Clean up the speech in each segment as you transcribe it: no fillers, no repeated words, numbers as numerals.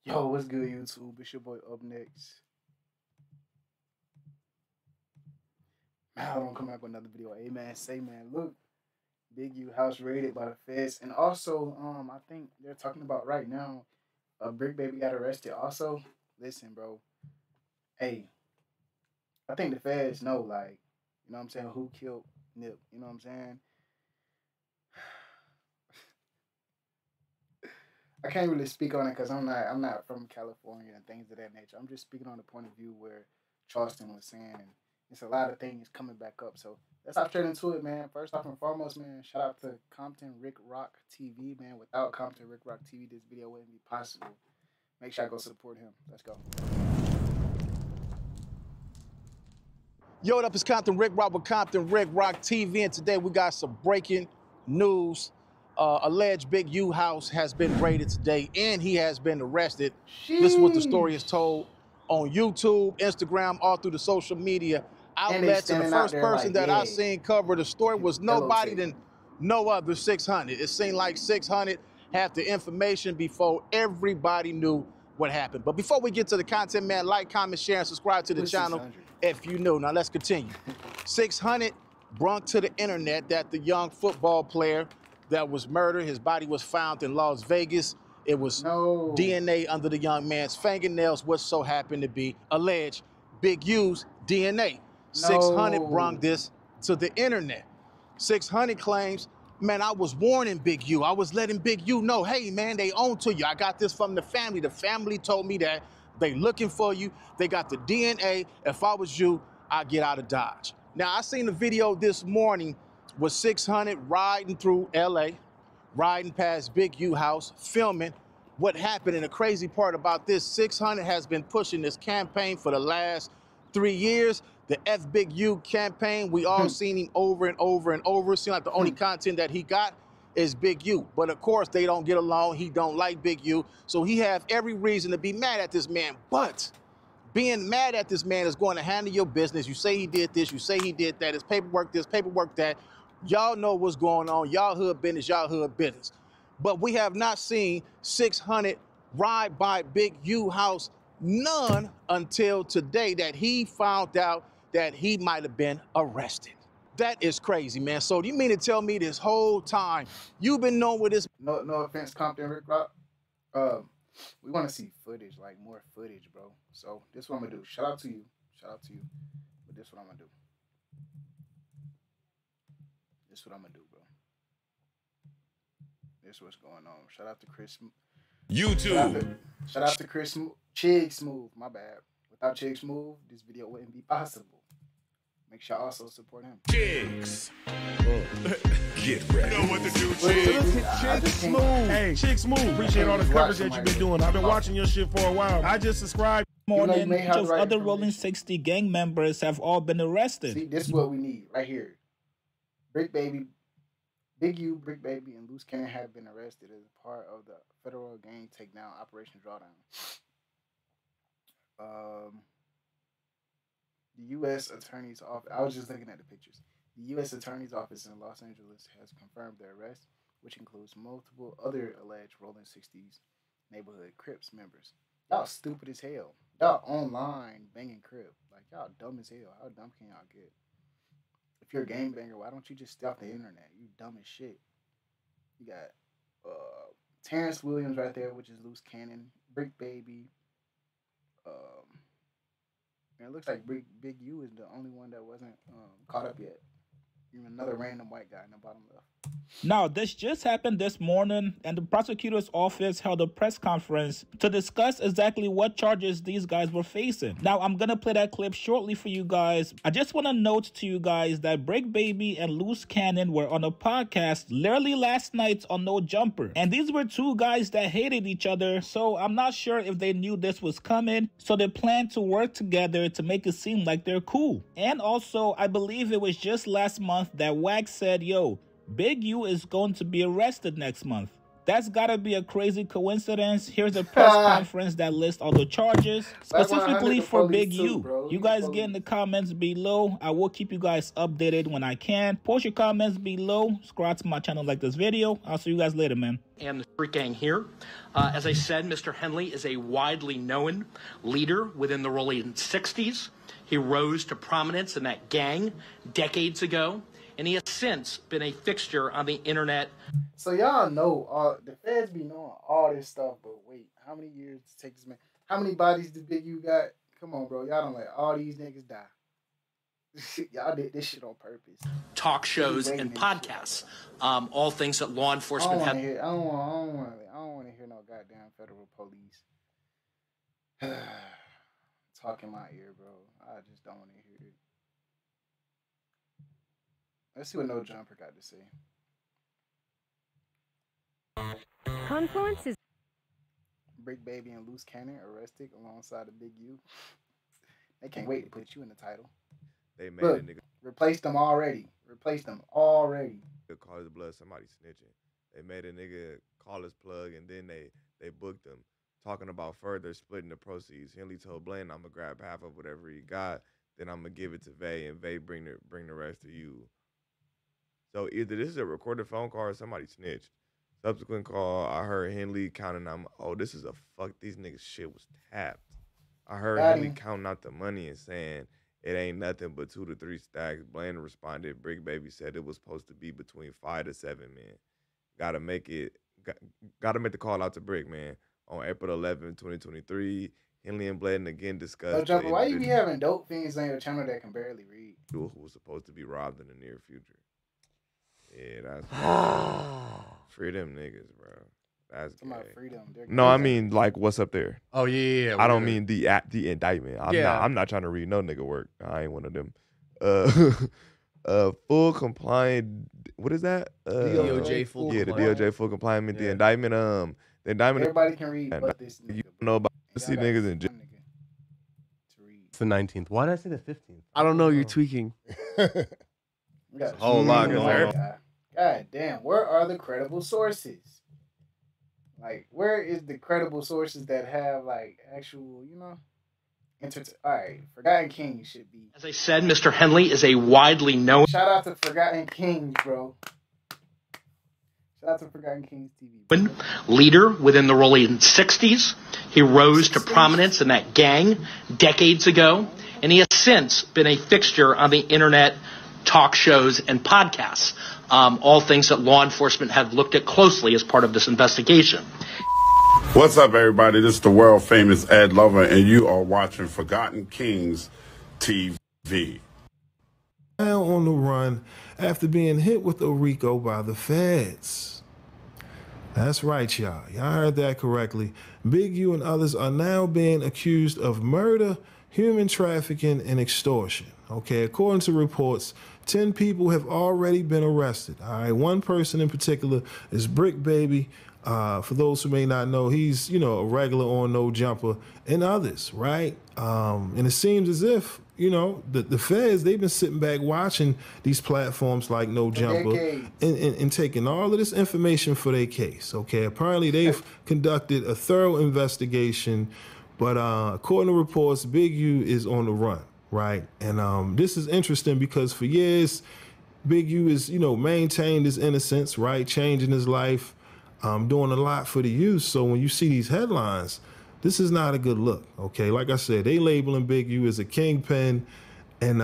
Yo, what's good, YouTube? It's your boy Up Next. Man, I don't come back with another video. Hey man, say man, look, Big U house raided by the feds, and also, I think they're talking about right now, Bricc baby got arrested. Also, listen, bro. Hey, I think the feds know, like, you know what I'm saying, who killed Nip. You know what I'm saying? I can't really speak on it because I'm not from California and things of that nature. I'm just speaking on the point of view where Charleston was saying, and it's a lot of things coming back up. So let's hop straight into it, man. First off and foremost, man, shout out to Compton Rick Rock TV, man. Without Compton Rick Rock TV, this video wouldn't be possible. Make sure I go support him. Let's go. Yo, what up? It's Compton Rick Rock with Compton Rick Rock TV, and today we got some breaking news. Alleged Big U house has been raided today, and he has been arrested. Sheesh. This is what the story is told on YouTube, Instagram, all through the social media outlets. And the first person that I seen cover the story was nobody than no other 600. It seemed like 600 had the information before everybody knew what happened. But before we get to the content, man, like, comment, share, and subscribe to the channel if you new. Now let's continue. 600 brung to the internet that the young football player that was murdered, his body was found in Las Vegas. It was DNA under the young man's fingernails, what so happened to be alleged Big U's DNA. 600 brung this to the internet. 600 claims, man, I was warning Big U. I was letting Big U know, hey, man, they own to you. I got this from the family. The family told me that they looking for you. They got the DNA. If I was you, I'd get out of Dodge. Now, I seen the video this morning with 600 riding through LA, riding past Big U house, filming what happened. And the crazy part about this, 600 has been pushing this campaign for the last 3 years. The F Big U campaign, we all seen him over and over and over. Seems like the only content that he got is Big U. But of course, they don't get along. He don't like Big U. So he have every reason to be mad at this man. But being mad at this man is going to handle your business. You say he did this, you say he did that. It's paperwork this, paperwork that. Y'all know what's going on. Y'all hood business, y'all hood business. But we have not seen 600 ride by Big U house, none until today that he found out that he might have been arrested. That is crazy, man. So do you mean to tell me this whole time you've been knowing with this? No offense, Compton Rick Rock. We want to see footage, like more footage, bro. So this is what I'm gonna do. Shout out to you. But this is what I'm gonna do. This is what I'm gonna do, bro. This is what's going on. Shout out to Chris. YouTube. Shout out to Chris Chig Smooth. My bad. Without Chig Smooth, this video wouldn't be possible. Make sure I also support him. Chigs. Get ready. You know what to do, Chick Smooth. Hey, Chick Smooth. Appreciate all the coverage that you've been doing. I've been watching your shit for a while. I just subscribed. Morning, just other Rolling 60 gang members have all been arrested. See, this is what we need right here. Bricc baby, Big U, Bricc baby, and Luce have been arrested as part of the federal gang takedown Operation Drawdown. The U.S. Attorney's Office, I was just looking at the pictures. The U.S. Attorney's Office in Los Angeles has confirmed their arrest, which includes multiple other alleged Rolling 60s neighborhood Crips members. Y'all stupid as hell. Y'all online banging Crip. Like, y'all dumb as hell. How dumb can y'all get? If you're a gangbanger, why don't you just stay off the internet? You dumb as shit. You got Terrence Williams right there, which is Luce Cannon, Bricc baby. It looks like Big U is the only one that wasn't caught up yet. Even another random white guy in the bottom left. Now, this just happened this morning, and the prosecutor's office held a press conference to discuss exactly what charges these guys were facing. Now, I'm going to play that clip shortly for you guys. I just want to note to you guys that Bricc baby and Luce Cannon were on a podcast literally last night on No Jumper. And these were two guys that hated each other, so I'm not sure if they knew this was coming, so they planned to work together to make it seem like they're cool. And also, I believe it was just last month that Wax said, yo, Big U is going to be arrested next month. That's gotta be a crazy coincidence. Here's a press conference that lists all the charges, specifically for Big U. You guys get in the comments below. I will keep you guys updated when I can. Post your comments below. Subscribe to my channel, like this video. I'll see you guys later, man. And the Bricc gang here. As I said, Mr. Henley is a widely known leader within the rolling 60s. He rose to prominence in that gang decades ago, and he has since been a fixture on the internet. So y'all know the feds be knowing all this stuff, but wait, how many years to take this man? How many bodies did Big U got? Come on, bro. Y'all don't let all these niggas die. Y'all did this shit on purpose. Talk shows and podcasts, all things that law enforcement have. I don't want to hear no goddamn federal police talk in my ear, bro. I just don't want to hear it. Let's see what No Jumper got to say. Confluence is Bricc Baby and Luce Cannon arrested alongside the Big U. They can't wait to put you in the title. They made Look, a nigga replaced them already. call his blood, somebody snitching. They made a nigga call his plug, and then they booked him, talking about further splitting the proceeds. Henley told Blaine, "I'm gonna grab half of whatever he got, then I'm gonna give it to Vay, and Vay bring the rest to you." So either this is a recorded phone call or somebody snitched. Subsequent call, I heard Henley counting out. Oh, this is a fuck. These niggas shit was tapped. I heard Henley counting out the money and saying it ain't nothing but 2 to 3 stacks. Blaine responded. Bricc Baby said it was supposed to be between 5 to 7, man. Gotta make the call out to Bricc, man. On April 11, 2023, Henley and Blaine again discussed. No Jumper, why you be having dope fiends on your channel that can barely read? Who was supposed to be robbed in the near future. Yeah, that's free them niggas, bro. That's gay. Freedom. No, I mean like what's up there. Oh yeah. I don't mean the indictment. I'm not trying to read no nigga work. I ain't one of them. Full compliant. What is that? DOJ full. Yeah, the DOJ full compliant. The indictment. The indictment. Everybody can read, but this nigga. You don't know about see niggas in jail. It's the 19th. Why did I say the 15th? I don't know. You're tweaking. A whole lot going on. God damn, where are the credible sources? Like, where is the credible sources that have, like, actual, you know? All right, Forgotten Kings should be. As I said, Mr. Henley is a widely known. Shout out to Forgotten Kings, bro. Shout out to Forgotten Kings TV. Bro. Leader within the rolling 60s. He rose to prominence in that gang decades ago, and he has since been a fixture on the internet, talk shows, and podcasts. All things that law enforcement have looked at closely as part of this investigation. What's up, everybody? This is the world famous Ed Lover, and you are watching Forgotten Kings TV. Now on the run after being hit with a Rico by the feds. That's right, y'all. Y'all heard that correctly. Big U and others are now being accused of murder, human trafficking, and extortion. Okay, according to reports, 10 people have already been arrested. All right, one person in particular is Bricc Baby. For those who may not know, he's, you know, a regular on No Jumper, and others, right? And it seems as if, you know, the feds, they've been sitting back watching these platforms like No Jumper and taking all of this information for their case, okay? Apparently they've conducted a thorough investigation, but according to reports, Big U is on the run. Right. And this is interesting because for years, Big U is, you know, maintained his innocence, right? Changing his life, doing a lot for the youth. So when you see these headlines, this is not a good look. OK, like I said, they labeling Big U as a kingpin. And,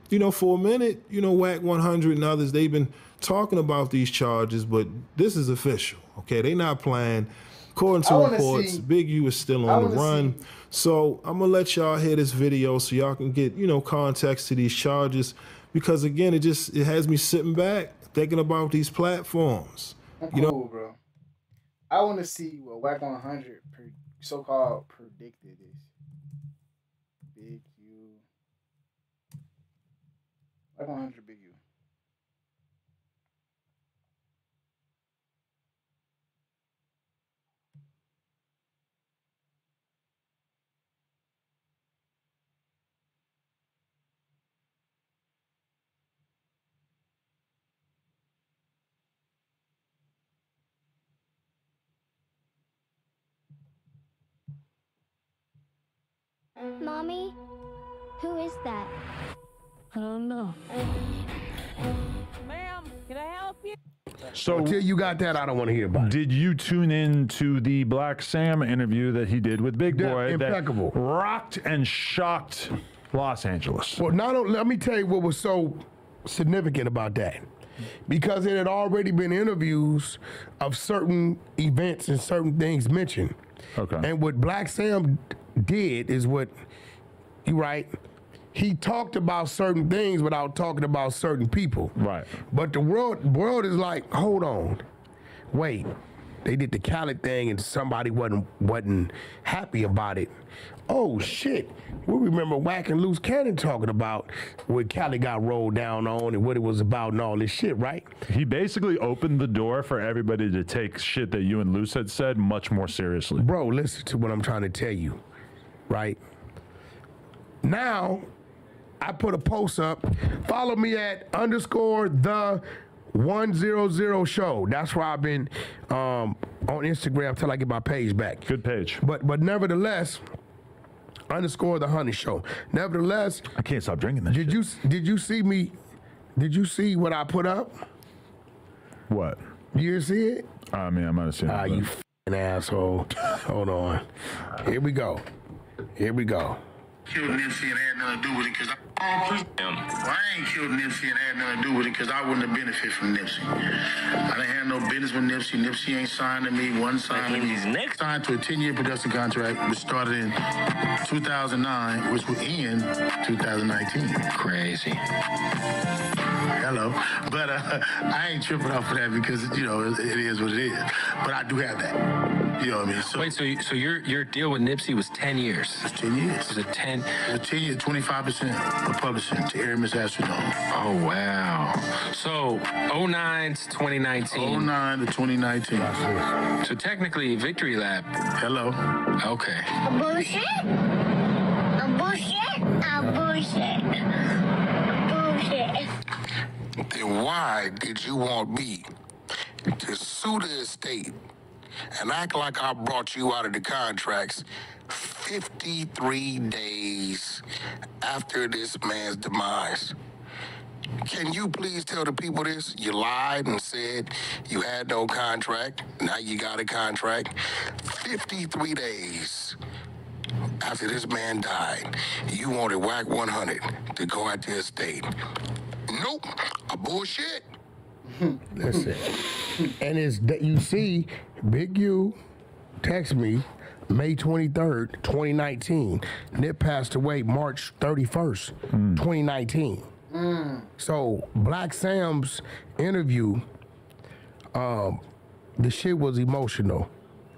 you know, for a minute, you know, Whack 100 and others, they've been talking about these charges, but this is official. OK, they not playing. According to reports, Big U is still on the run. So I'm going to let y'all hear this video so y'all can get, you know, context to these charges. Because, again, it has me sitting back thinking about these platforms. You know, bro. I want to see what Whack 100 so-called predicted is. Big U. Whack 100 Big U. Mommy, who is that? I don't know. Ma'am, can I help you? So until you got that, I don't want to hear about it. Did you tune in to the Black Sam interview that he did with Big Boy? Impeccable. That rocked and shocked Los Angeles. Well, let me tell you what was so significant about that. Because it had already been interviews of certain events and certain things mentioned. Okay. And what Black Sam did is what, you right, he talked about certain things without talking about certain people. Right. But the world is like, hold on, wait. They did the Khaled thing and somebody wasn't happy about it. Oh shit. We remember Wack and Luce Cannon talking about what Khaled got rolled down on and what it was about and all this shit, right? He basically opened the door for everybody to take shit that you and Luce had said much more seriously. Bro, listen to what I'm trying to tell you, right? Now, I put a post up. Follow me at _the100 show. That's where I've been on Instagram till I get my page back. Good page. But nevertheless, _the100 show. Nevertheless, I can't stop drinking this. Did you see me? Did you see what I put up? What? You see it? I mean, I might have seen it. You f***ing asshole. Hold on. Here we go. Here we go. Killed Nipsey and had nothing to do with it because I ain't killed Nipsey and had nothing to do with it because I wouldn't have benefited from Nipsey. I didn't have no business with Nipsey. Nipsey ain't signed to me. One signed to me. Signed to a 10-year production contract, which started in 2009, which will end 2019. Crazy. Hello. But I ain't tripping off of that because, you know, it is what it is. But I do have that. You know what I mean? So, wait, so your deal with Nipsey was 10 years? It was 10 years. Was it 10? It was 10 years, 25% of publishing to Air Miss Astrodome. Oh, wow. So, 09 to 2019. 09 to 2019. So technically, Victory Lap. Hello. Okay. A bullshit? A bullshit? A bullshit. Bullshit. Then why did you want me to sue the estate and act like I brought you out of the contracts 53 days after this man's demise? Can you please tell the people this? You lied and said you had no contract. Now you got a contract. 53 days after this man died, you wanted Wack 100 to go at the estate. Nope, a bullshit. Listen, and it's that you see, Big U text me May 23rd, 2019. Nip passed away March 31st, 2019. So Black Sam's interview, the shit was emotional,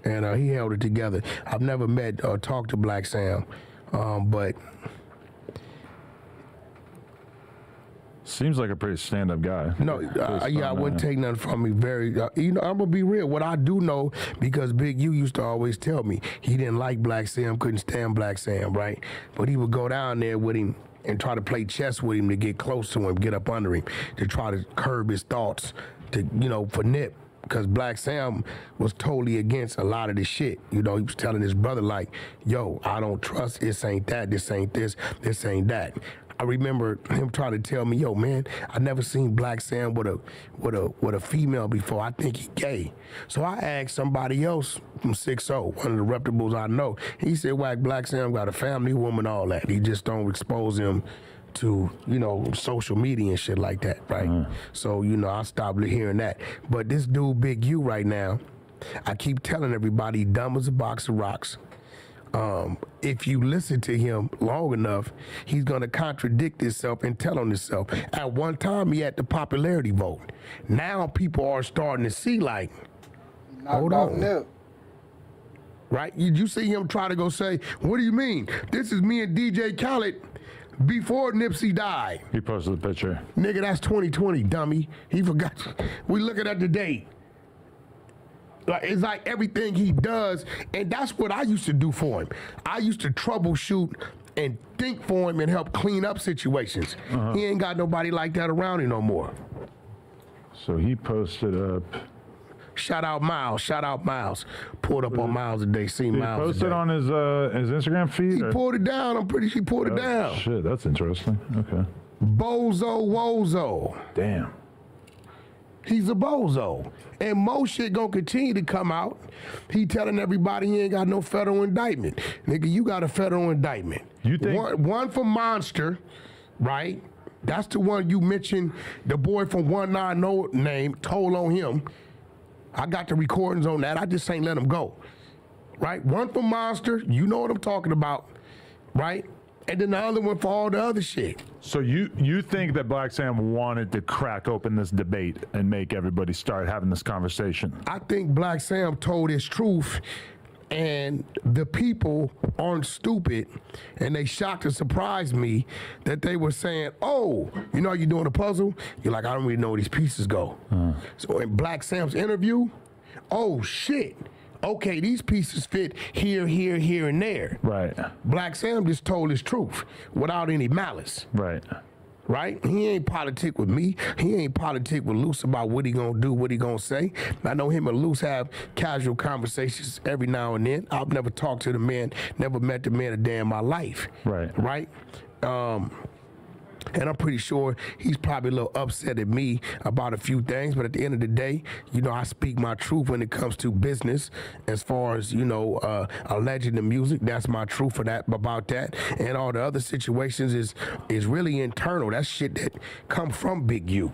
and he held it together. I've never met or talked to Black Sam, but seems like a pretty stand-up guy. No, I wouldn't take nothing from me. I'm gonna be real. What I do know, because Big U used to always tell me he didn't like Black Sam, couldn't stand Black Sam, right? But he would go down there with him and try to play chess with him to get close to him, get up under him, to try to curb his thoughts, to, you know, for Nip. Because Black Sam was totally against a lot of this shit. You know, he was telling his brother, like, yo, I don't trust, this ain't that, this ain't this ain't that. I remember him trying to tell me, yo, man, I never seen Black Sam with a female before. I think he gay. So I asked somebody else from 6-0, one of the reputables I know. He said, Wack, Black Sam got a family, woman, all that. He just don't expose him to, you know, social media and shit like that, right? So, you know, I stopped hearing that. But this dude, Big U, right now, I keep telling everybody, dumb as a box of rocks. If you listen to him long enough, he's gonna contradict himself and tell on himself. At one time, he had the popularity vote. Now people are starting to see, like, hold on. Right? You see him try to go say, what do you mean? This is me and DJ Khaled before Nipsey died. He posted the picture. Nigga, that's 2020, dummy. He forgot. We looking at the date. It's like everything he does, and that's what I used to do for him. I used to troubleshoot and think for him and help clean up situations. He ain't got nobody like that around him no more. So he posted up. Shout out Miles. Shout out Miles. Pulled up on Miles today. Seen Miles He posted today. on his Instagram feed? He pulled it down. I'm pretty sure he pulled it down. Shit, that's interesting. Okay. Bozo Wozo. Damn. He's a bozo. And more shit gonna continue to come out. He telling everybody he ain't got no federal indictment. Nigga, you got a federal indictment. You think one for Monster, right? That's the one you mentioned, the boy from 19 No Name told on him. I got the recordings on that. I just ain't let him go. Right? One for Monster, you know what I'm talking about, right? And then the other one for all the other shit. So you think that Black Sam wanted to crack open this debate and make everybody start having this conversation? I think Black Sam told his truth, and the people aren't stupid, and they shocked and surprised me that they were saying, oh, you know how you're doing a puzzle? You're like, I don't really know where these pieces go. So in Black Sam's interview, oh shit. Okay, these pieces fit here, here, here, and there. Right. Black Sam just told his truth without any malice. Right. Right? He ain't politic with me. He ain't politic with Luce about what he gonna do, what he gonna say. I know him and Luce have casual conversations every now and then. I've never talked to the man, never met the man a day in my life. Right. Right? And I'm pretty sure he's probably a little upset at me about a few things, but at the end of the day, you know, I speak my truth when it comes to business. As far as, you know, alleging the music, that's my truth about that. And all the other situations is really internal. That's shit that come from Big U.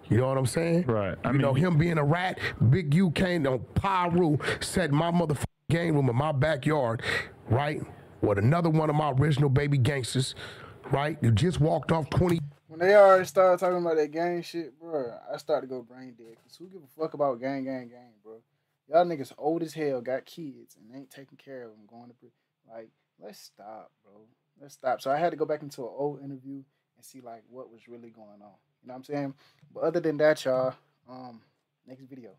You know what I'm saying? Right. I mean, him being a rat, Big U came on Pyru, set my motherfucking game room in my backyard, right? With another one of my original baby gangsters. Right? You just walked off 20. When they already started talking about that gang shit, bro, I started to go brain dead. Because who give a fuck about gang, bro? Y'all niggas old as hell, got kids, and ain't taking care of them, going to like, let's stop, bro. Let's stop. So I had to go back into an old interview and see, like, what was really going on. You know what I'm saying? But other than that, y'all, next video.